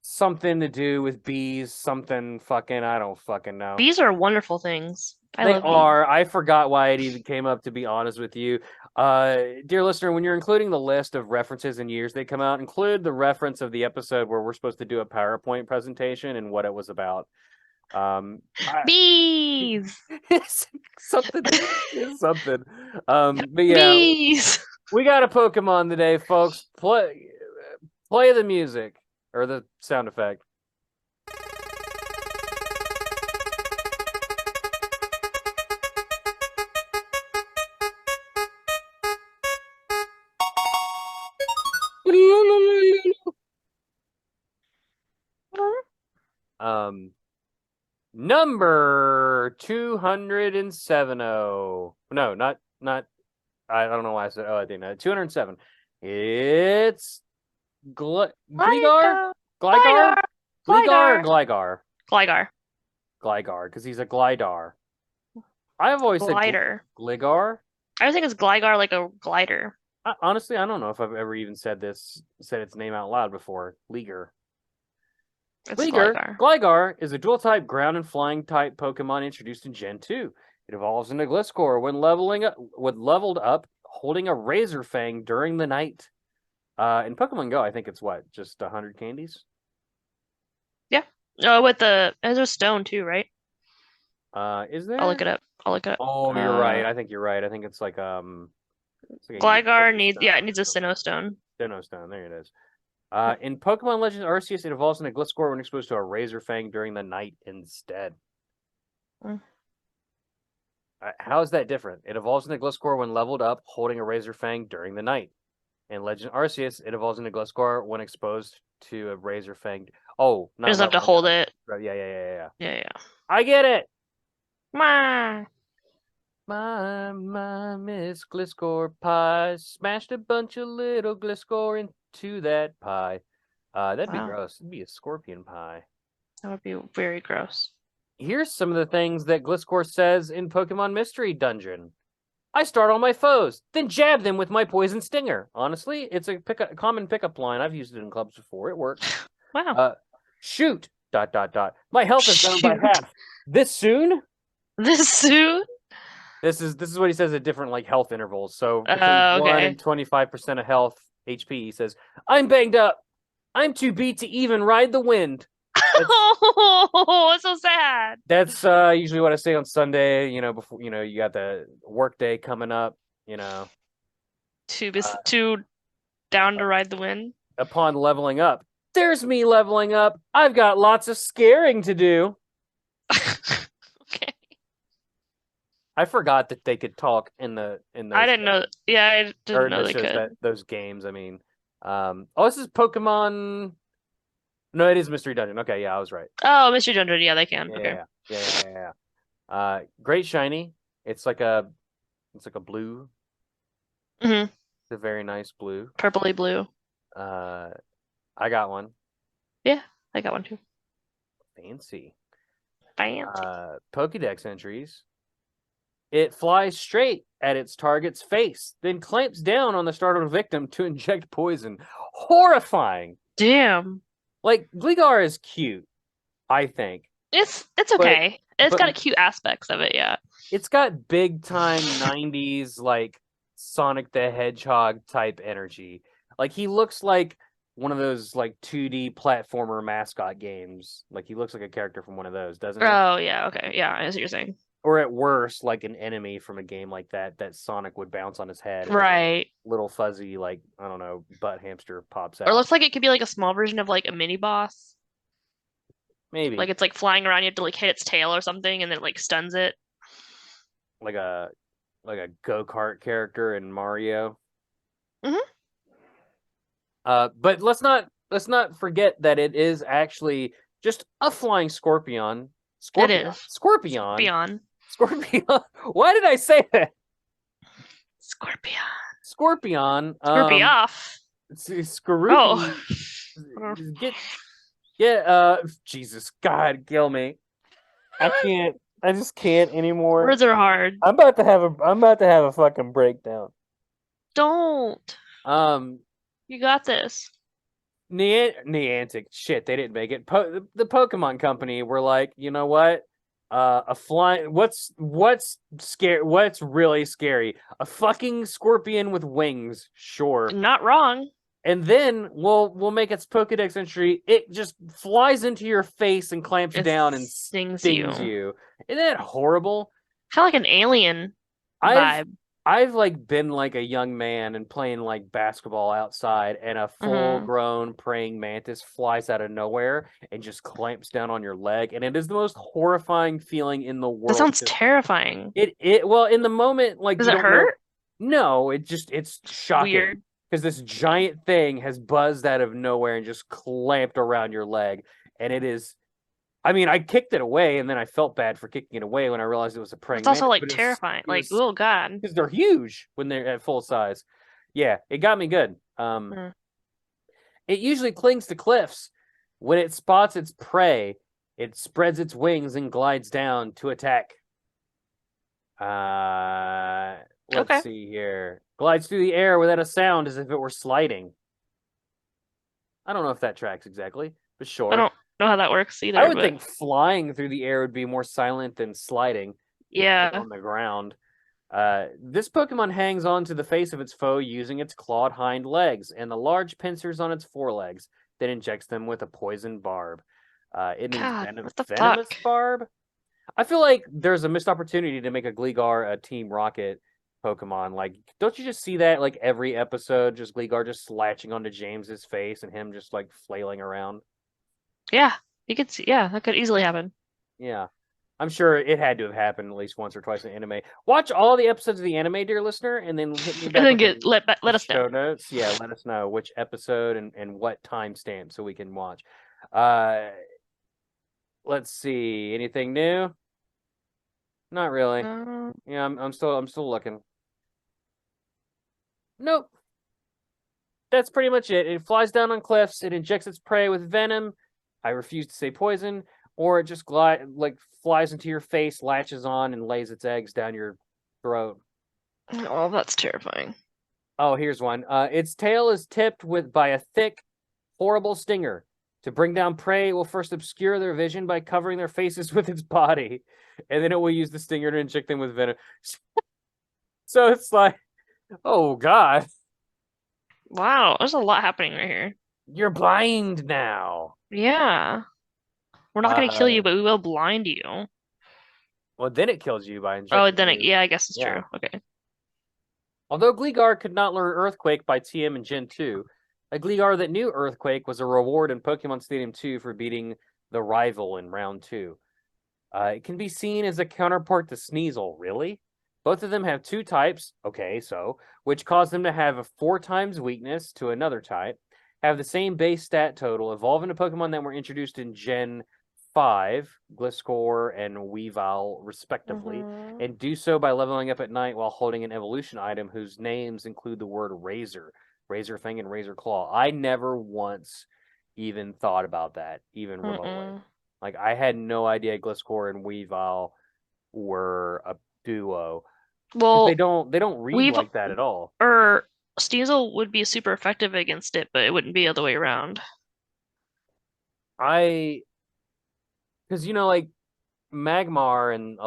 something to do with bees. Something fucking I don't fucking know. Bees are wonderful things. I They love bees. are. I forgot why it even came up, to be honest with you. Dear listener, when you're including the list of references and years they come out, include the reference of the episode where we're supposed to do a PowerPoint presentation and what it was about. Bees. It's something. It's something. But yeah, Bees. we got a Pokemon today, folks. Play the music or the sound effect. Number 270. No, not. I don't know why I said. Oh, I think not. 207. It's Gligar. Gligar. Gligar. Gligar. Gligar. Because he's a Glidar. I've always Glider. said Gligar. I think it's Gligar, like a glider. Honestly, I don't know if I've ever even said its name out loud before. Gligar. It's Gligar. Gligar is a dual-type ground and flying type Pokemon introduced in Gen 2. It evolves into Gliscor when leveled up, holding a Razor Fang during the night. In Pokemon Go, I think it's what, just 100 candies? Yeah. Oh, there's a stone too, right? Is there? I'll look it up. Oh, you're right. I think you're right. I think it's like Gligar needs a Sinnoh Stone. Sinnoh Stone, there it is. In Pokemon Legends Arceus, it evolves into Gliscor when exposed to a Razor Fang during the night instead. How is that different? It evolves into Gliscor when leveled up, holding a Razor Fang during the night. In Legend Arceus, it evolves into Gliscor when exposed to a Razor Fang. Oh, You just have to hold it. Yeah. Yeah. I get it. Ma. My Miss Gliscor pie smashed a bunch of little Gliscor into that pie. That'd be gross. It'd be a scorpion pie. That would be very gross. Here's some of the things that Gliscor says in Pokemon Mystery Dungeon. I start all my foes, then jab them with my poison stinger. Honestly, it's a common pickup line. I've used it in clubs before. It works. Wow. Shoot. ... My health is down by half. This soon? This soon? This is what he says at different like health intervals. So between 1 and 25% of health HP, he says, I'm banged up. I'm too beat to even ride the wind. Oh, it's so sad. That's usually what I say on Sunday, before you got the work day coming up, Too down to ride the wind. Upon leveling up. there's me leveling up. I've got lots of scaring to do. Okay. I forgot that they could talk in those I didn't know. Yeah, I or didn't in know the they shows could. those games. I mean, this is Pokemon. No, it is Mystery Dungeon. Okay, yeah, I was right. Oh, Mystery Dungeon. Yeah, they can. Yeah, Okay. yeah. Great shiny. It's like a blue. hmm It's a very nice blue. Purpley blue. I got one. Yeah, I got one too. Fancy. Fancy. Pokédex entries. It flies straight at its target's face, then clamps down on the startled victim to inject poison. Horrifying. Damn. Like, Gligar is cute, I think. It's okay. It's but- got a cute aspects of it. Yeah. It's got big time 90s like Sonic the Hedgehog type energy. Like, he looks like one of those like 2D platformer mascot games. Like, he looks like a character from one of those, doesn't he? Oh yeah. Okay. Yeah, I see what you're saying. Or at worst, like an enemy from a game like that Sonic would bounce on his head. And Right. little fuzzy, like, I don't know, butt hamster pops out. Or it looks like it could be like a small version of like a mini boss. Maybe. Like it's like flying around, you have to like hit its tail or something, and then it like stuns it. like a go-kart character in Mario. Mhm. But let's not forget that it is actually just a flying Scorpion. It is. Scorpion. Beyond. Scorpion. Why did I say that? Scorpion. Scorpion. Scorpy off. Scorpion. Oh. Jesus, God, kill me. I just can't anymore. Words are hard. I'm about to have a fucking breakdown. Don't. Um, You got this. Niantic, shit, they didn't make it. The Pokemon Company were like, you know what? What's scary? What's really scary? A fucking scorpion with wings, sure. Not wrong. And then we'll make its Pokedex entry. It just flies into your face and clamps It down and stings stings you. Isn't that horrible? Kind of like an alien vibe. I've like been like a young man and playing like basketball outside, and a full-grown praying mantis flies out of nowhere and just clamps down on your leg, and it is the most horrifying feeling in the world. That sounds terrifying. Well, in the moment, like, Does you it don't know- hurt? No, it's shocking. Weird. Because this giant thing has buzzed out of nowhere and just clamped around your leg, and it is. I mean, I kicked it away, and then I felt bad for kicking it away when I realized it was a praying It's also mantis, like but terrifying. Like, oh god. because they're huge when they're at full size. Yeah, it got me good. It usually clings to cliffs. When it spots its prey, it spreads its wings and glides down to attack. Let's see here. Glides through the air without a sound as if it were sliding. I don't know if that tracks exactly, but sure. I don't know how that works either. I would but think flying through the air would be more silent than sliding yeah. on the ground. This Pokemon hangs on to the face of its foe using its clawed hind legs and the large pincers on its forelegs, then injects them with a poison barb. It means God, what the venomous fuck? barb. I feel like there's a missed opportunity to make a Gligar a Team Rocket Pokemon. Like, don't you just see that like every episode? Just Gligar just slatching onto James's face and him just like flailing around. Yeah. You could see. Yeah, that could easily happen. Yeah. I'm sure it had to have happened at least once or twice in anime. Watch all the episodes of the anime, dear listener, and then hit me back And then with let us show know. notes. Yeah, let us know which episode and what timestamp so we can watch. Let's see. Anything new? Not really. Yeah, I'm still looking. Nope. That's pretty much it. It flies down on cliffs. It injects its prey with venom. I refuse to say poison. Or it just flies into your face, latches on, and lays its eggs down your throat. Oh, that's terrifying. Oh, here's one. Its tail is tipped by a thick, horrible stinger. To bring down prey, it will first obscure their vision by covering their faces with its body, and then it will use the stinger to inject them with venom. So it's like, oh god. Wow, there's a lot happening right here. You're blind now. Yeah. We're not going to kill you, but we will blind you. Well, then it kills you by injecting Oh, then you. yeah, I guess it's Yeah. true. Okay. Although Gligar could not learn Earthquake by TM and Gen 2, A Gligar that knew Earthquake was a reward in Pokemon Stadium 2 for beating the rival in round 2. It can be seen as a counterpart to Sneasel, really? Both of them have 2 types, okay, which cause them to have a 4 times weakness to another type, have the same base stat total, evolve into Pokemon that were introduced in Gen 5, Gliscor and Weavile, respectively, Mhm. and do so by leveling up at night while holding an evolution item whose names include the word Razor, Razor Fang, and Razor Claw. I never once even thought about that, even remotely. Mm-mm. Like, I had no idea Gliscor and Weavile were a duo. 'Cause Well, they don't read We've like that at all. or Sneasel would be super effective against it, but it wouldn't be the other way around. Because like Magmar and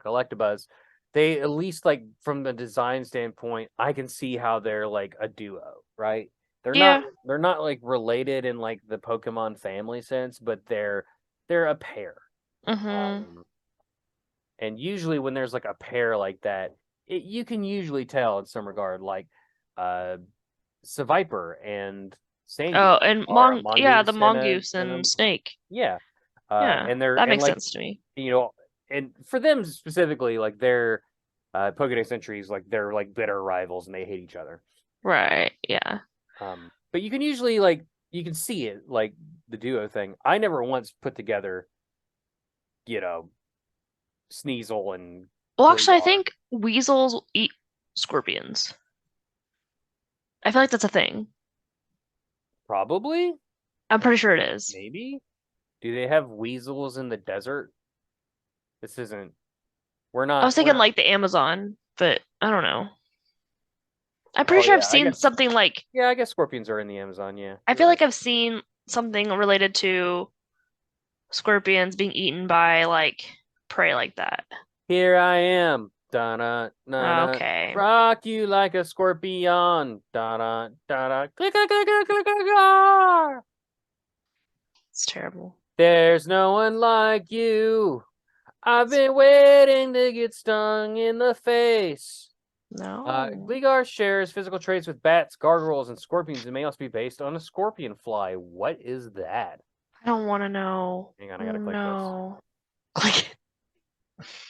Electabuzz, they at least like from the design standpoint, I can see how they're like a duo, right? They're Yeah. not like related in like the Pokemon family sense, but they're a pair. Mm-hmm. And usually when there's like a pair like that, you can usually tell in some regard, like Seviper and Sandy Oh, and are a the mongoose mongoose and and snake. yeah. Yeah, And they're that and makes like sense to me. and for them specifically, like they're Pokedex entries, like they're like bitter rivals and they hate each other. Right, yeah. But you can usually like you can see it like the duo thing. I never once put together, Sneasel and Well, actually, I Gligar. think weasels eat scorpions. I feel like that's a thing. Probably, I'm pretty sure it is. maybe. Do they have weasels in the desert? This isn't. We're I was not. thinking like the Amazon, but I don't know. I'm Oh pretty sure I've yeah, I seen guess. something like Yeah, I guess scorpions are in the Amazon. Yeah, I you're feel right. like I've seen something related to scorpions being eaten by like prey like that. Here I am. Da da da da. Okay. Rock you like a scorpion. Da da da da. Click click click click click click. It's terrible. There's no one like you. I've been waiting to get stung in the face. No. Gligar shares physical traits with bats, gargoyles, and scorpions and may also be based on a scorpion fly. What is that? I don't want to know. Hang on, I gotta click this. No. Click.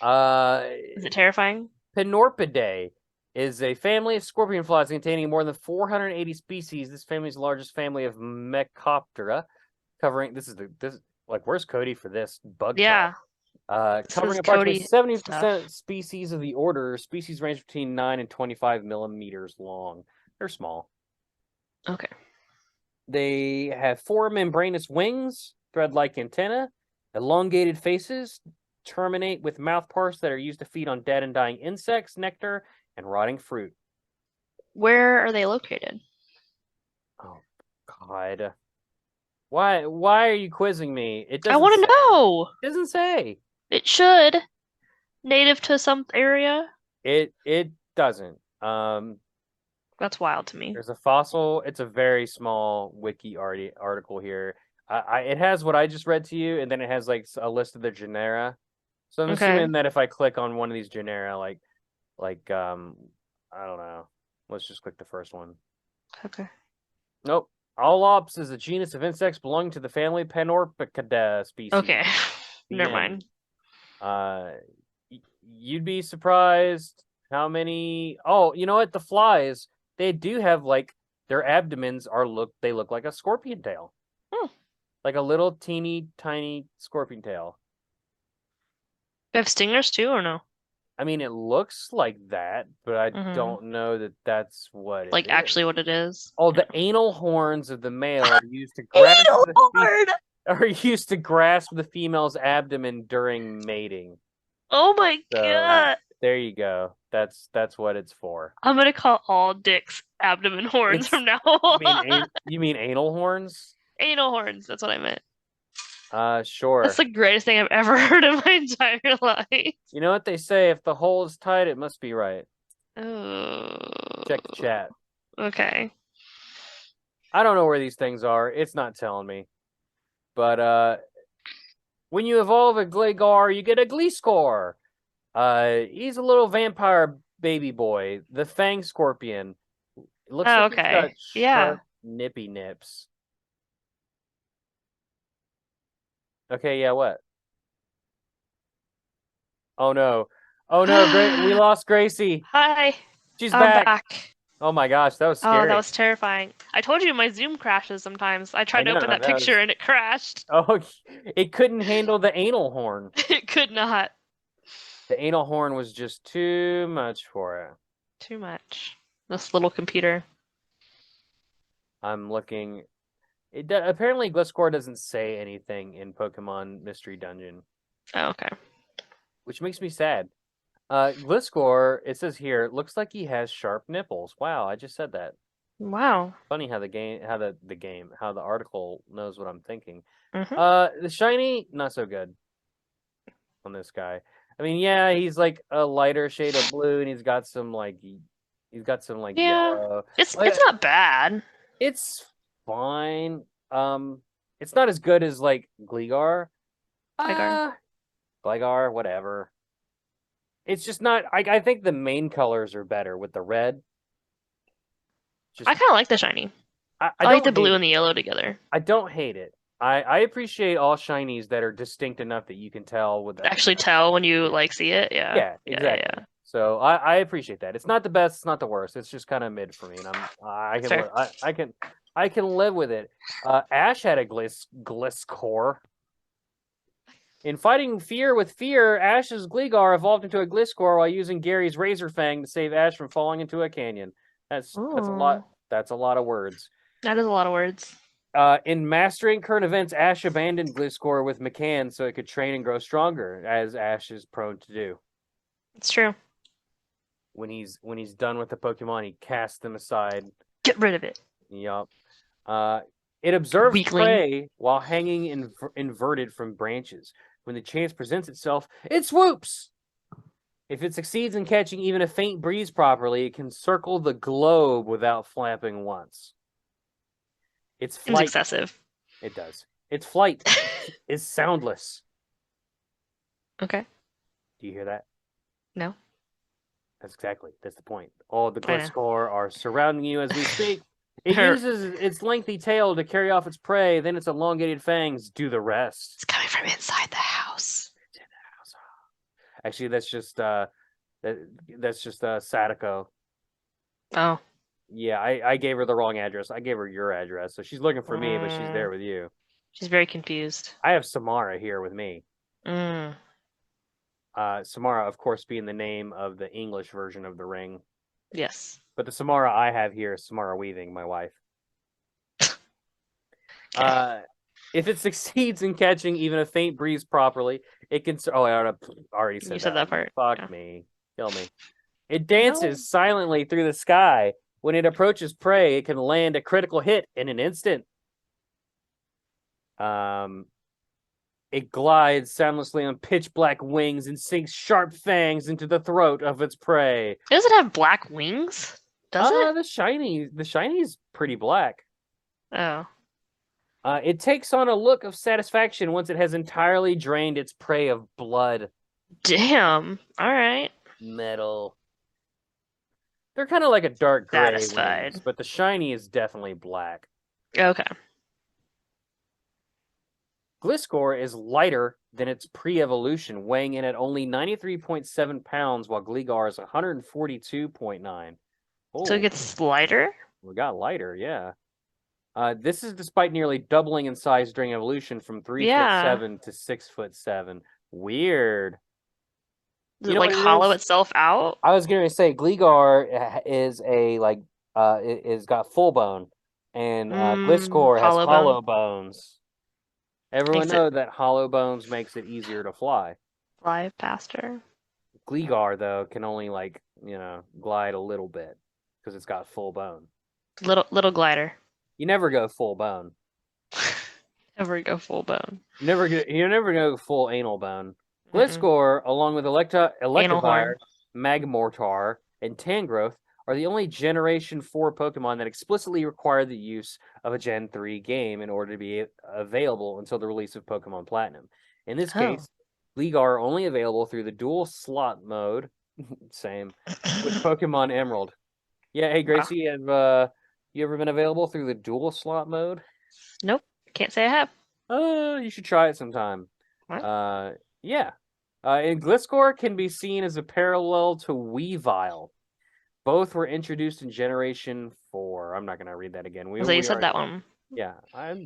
Uh, Is it terrifying? Penorpidae is a family of scorpion flies containing more than 480 species. This family is the largest family of Mechoptera, covering where's Cody for this bug Yeah. talk? This Covering is approximately Cody 70% stuff. species of the order. Species range between 9 and 25 millimeters long. They're small. Okay. They have 4 membranous wings, thread-like antennae, elongated faces, terminate with mouth parts that are used to feed on dead and dying insects, nectar, and rotting fruit. Where are they located? Oh God. Why are you quizzing me? It I doesn't want to say. know. It doesn't say. It should. Native to some area? It doesn't. That's wild to me. There's a fossil. It's a very small wiki article here. It has what I just read to you, and then it has like a list of the genera. So I'm Okay. assuming that if I click on one of these genera, like I don't know. Let's just click the first one. Okay. Nope. Alops is a genus of insects belonging to the family Penorpidae species. Okay. The Never end. mind. You'd be surprised how many. Oh, you know what? The flies, they do have like their abdomens they look like a scorpion tail. Like a little teeny tiny scorpion tail. They have stingers too, or no? I mean, it looks like that, but I Mhm. don't know that that's what it Like is. actually what it is. Oh, the anal horns of the male are used to grasp the female's abdomen during mating. Oh my So god. there you go. That's what it's for. I'm gonna call all dicks abdomen horns from now on. You mean anal horns? Anal horns, that's what I meant. Sure. That's the greatest thing I've ever heard in my entire life. You know what they say? If the hole is tight, it must be right. Oh. Check the chat. Okay. I don't know where these things are. It's not telling me. But when you evolve a Gligar, you get a Gliscor. He's a little vampire baby boy, the Fang Scorpion. It looks Oh, like it's okay. got Yeah. sharp, nippy nips. Okay, yeah, what? Oh no. Oh no, we lost Gracie. Hi. She's I'm back. back. Oh my gosh, that was Oh, scary. that was terrifying. I told you my Zoom crashes sometimes. I tried to open know, that that picture was- and it crashed. Oh, it couldn't handle the anal horn. It could not. The anal horn was just too much for it. Too much. This little computer. I'm looking. Apparently, Gliscor doesn't say anything in Pokemon Mystery Dungeon, Oh, okay. which makes me sad. Gliscor, it says here, looks like he has sharp nipples. Wow, I just said that. Wow. Funny how how the article knows what I'm thinking. Mm-hmm. The shiny, not so good on this guy. I mean, yeah, he's like a lighter shade of blue, and he's got some Yeah. yellow. It's Like, not bad. it's fine. It's not as good as like Gligar. Gligar. Gligar, whatever. It's just not. I think the main colors are better with the red. Just I kind of like the shiny. I I like the don't blue hate and the yellow together. I don't hate it. I appreciate all shinies that are distinct enough that you can tell with that. Actually tell when you like see it. Yeah. Yeah, exactly. So I appreciate that. It's not the best, it's not the worst. It's just kind of mid for me, and That's fair. I can live with it. Ash had a Gliscor. In fighting fear with fear, Ash's Gligar evolved into a Gliscor while using Gary's Razor Fang to save Ash from falling into a canyon. That's a lot. Ooh. That's a lot of words. That is a lot of words. In mastering current events, Ash abandoned Gliscor with McCann so it could train and grow stronger, as Ash is prone to do. It's true. When he's done with the Pokemon, he casts them aside. Get rid of it. Yup. It observes Weakling. prey while hanging inverted from branches. When the chance presents itself, it swoops. If it succeeds in catching even a faint breeze properly, it can circle the globe without flapping once. Its Seems flight. excessive. It does. Its flight is soundless. Okay. Do you hear that? No. That's the point. All the I know. Gliscor are surrounding you as we speak. It Her- uses its lengthy tail to carry off its prey, then its elongated fangs do the rest. It's coming from inside the house. Actually, that's just Sadako. Oh. Yeah, I gave her the wrong address. I gave her your address, so she's looking for me, but she's there with you. She's very confused. I have Samara here with me. Mm. Samara, of course, being the name of the English version of the ring. Yes. But the Samara I have here is Samara Weaving, my wife. Okay. If it succeeds in catching even a faint breeze properly, it can. Oh, I already said that. You said that part. Fuck Yeah. me. Kill me. It dances silently through the sky. When it approaches prey, it can land a critical hit in an instant. It glides soundlessly on pitch black wings and sinks sharp fangs into the throat of its prey. Does it have black wings? Does it? The shiny's pretty black. Oh. It takes on a look of satisfaction once it has entirely drained its prey of blood. Damn. All right. Metal. They're kind of like a dark gray Satisfied. wings, but the shiny is definitely black. Okay. Gliscor is lighter than its pre-evolution, weighing in at only 93.7 pounds, while Gligar is 142.9. So it gets lighter? We got lighter, yeah. This is despite nearly doubling in size during evolution from 3'7" to 6'7". Weird. Does it like hollow itself out? I was going to say Gligar is is got full bone, and Gliscor has hollow bones. Everyone knows that hollow bones makes it easier to fly. Fly faster. Gligar though can only glide a little bit because it's got full bone. Little glider. You never go full bone. Never go full bone. You never go full anal bone. Gliscor, along with Electivire, Magmortar, and Tangrowth, are the only Generation 4 Pokemon that explicitly require the use of a Gen 3 game in order to be available until the release of Pokemon Platinum. In this case, Gligar are only available through the dual slot mode, same, with Pokemon Emerald. Yeah, hey Wow. Gracie, have you ever been available through the dual slot mode? Nope. Can't say I have. You should try it sometime. What? Yeah. And Gliscor can be seen as a parallel to Weavile. Both were introduced in Generation 4. I'm not gonna read that again. So you we said are, that one. yeah.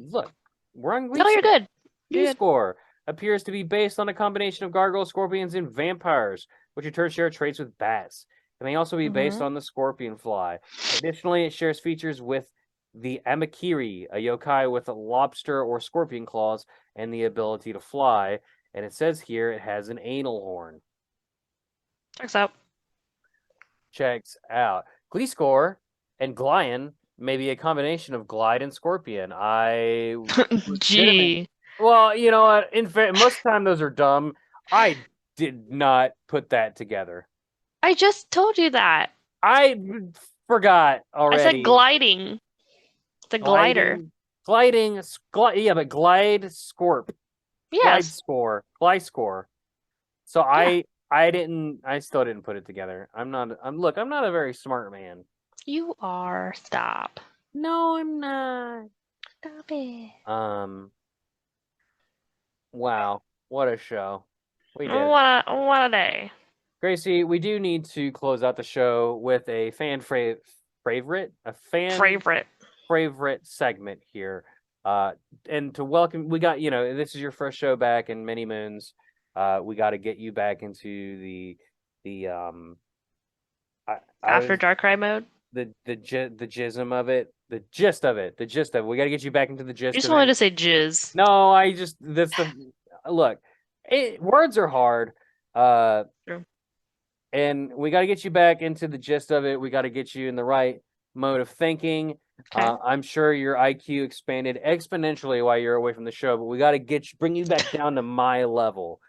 Look, we're on No, you're good. You're good. Gliscor appears to be based on a combination of gargoyles, scorpions, and vampires, which in turn share traits with bats. It may also be based on the scorpion fly. Additionally, it shares features with the Amakiri, a yokai with a lobster or scorpion claws and the ability to fly. And it says here it has an anal horn. Checks out. Checks out. Gliscor and Glion may be a combination of Glide and Scorpion. Gee. Well, you know what? In fact, most of the time those are dumb. I did not put that together. I just told you that. I forgot already. I said gliding. It's a glider. Gliding, yeah, but glide scorp. Yes. Glide score. So yeah. I still didn't put it together. I'm not a very smart man. You are. Stop. No, I'm not. Stop it. Wow, what a show. We did. What a day. Gracie, we do need to close out the show with a fan favorite segment here. And to welcome, we got, this is your first show back in many moons. We got to get you back into the after Darkrai mode. The jism of it, the gist of it. We got to get you back into the gist. You just wanted to say jizz. No, look. Words are hard. True. And we got to get you back into the gist of it. We got to get you in the right mode of thinking. Okay. I'm sure your IQ expanded exponentially while you're away from the show, but we got to bring you back down to my level.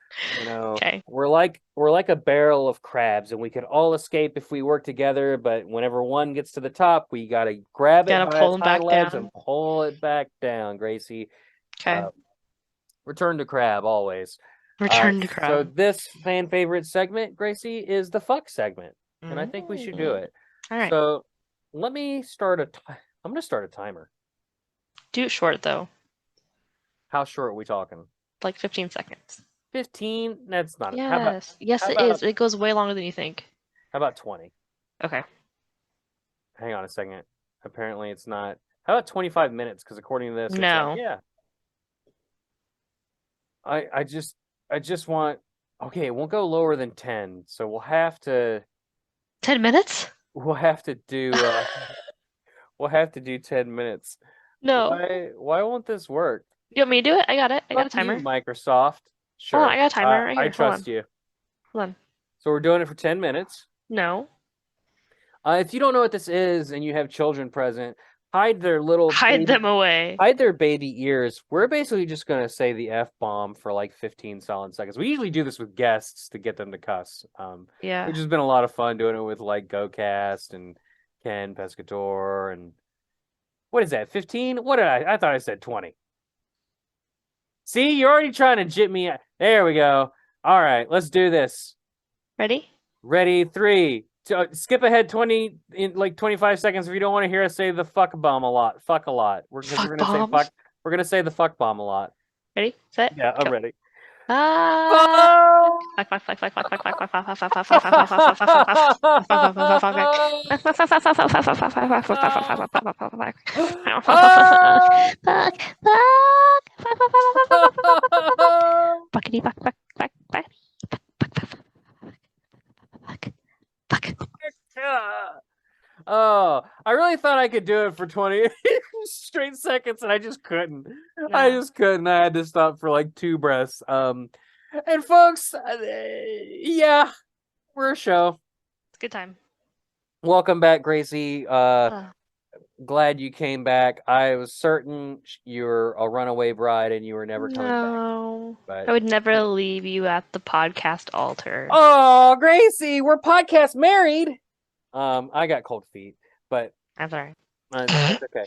Okay. We're like a barrel of crabs, and we could all escape if we work together. But whenever one gets to the top, we got to grab it by its hind legs and pull it back down, Gracie. Okay. Return to crab always. Return to crab. So this fan favorite segment, Gracie, is the fuck segment, and I think we should do it. All right. So let me start I'm going to start a timer. Do it short though. How short are we talking? Like 15 seconds. 15? That's not. Yes. Yes, it is. It goes way longer than you think. How about 20? Okay. Hang on a second. Apparently it's not. How about 25 minutes? Because according to this, it's no. Yeah. I just want. Okay, it won't go lower than 10. So we'll have to. 10 minutes? We'll have to do. We'll have to do 10 minutes. No. Why won't this work? You want me to do it? I got it. I got a timer. You, Microsoft. Sure. Hold on, I got a timer right here. I trust you. Hold on. So we're doing it for 10 minutes. No. If you don't know what this is and you have children present, hide their them away. Hide their baby ears. We're basically just going to say the F-bomb for like 15 solid seconds. We usually do this with guests to get them to cuss. Yeah. Which has been a lot of fun doing it with like GoCast and Ken Pescator and what is that? 15? What did I thought I said 20. See, you're already trying to jip me. There we go. All right, let's do this. Ready? Ready. 3. Skip ahead 20 in like 25 seconds if you don't want to hear us say the fuck bomb a lot. Fuck a lot. We're gonna say fuck. We're gonna say the fuck bomb a lot. Ready? Set. Yeah, I'm ready. Oh, I really thought I could do it for 20 straight seconds, and I just couldn't. No. I had to stop for like 2 breaths. And folks, yeah, we're a show. It's a good time. Welcome back, Gracie. Glad you came back. I was certain you're a runaway bride and you were never coming back. But... I would never leave you at the podcast altar. Oh, Gracie, we're podcast married. I got cold feet, but that's all right. It's okay.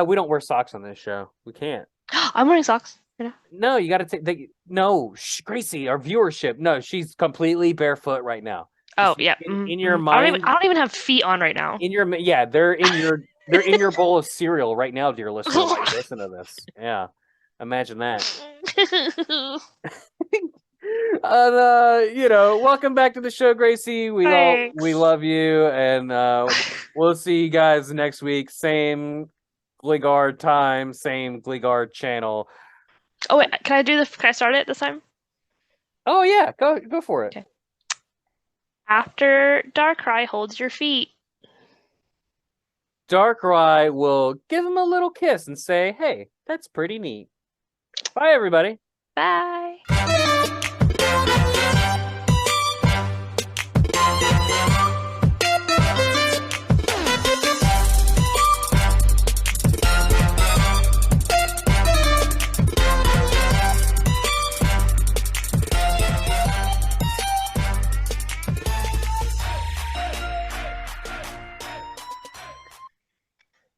We don't wear socks on this show. We can't. I'm wearing socks. You know? No, you got to take. No, Gracie, our viewership. No, she's completely barefoot right now. Oh Just yeah. in your I mind. don't even have feet on right now. They're in your bowl of cereal right now, dear listener. While you listen to this, yeah, imagine that. Welcome back to the show, Gracie. We Thanks. love you, and we'll see you guys next week. Same Gligar time, same Gligar channel. Oh wait, can I start it this time? Oh yeah, go for it. Okay. After Darkrai holds your feet. Darkrai will give him a little kiss and say, "Hey, that's pretty neat." Bye, everybody. Bye.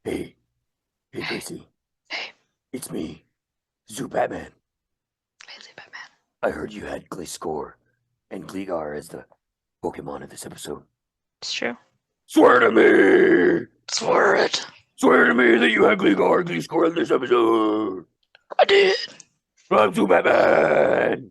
Hey, Gracie. It's me, Zubatman. Hey, Zubatman. I heard you had Gliscor and Gligar as the Pokemon of this episode. It's true. Swear to me! Swear it. Swear to me that you had Gligar and Gliscor in this episode! I did. I'm Zubatman!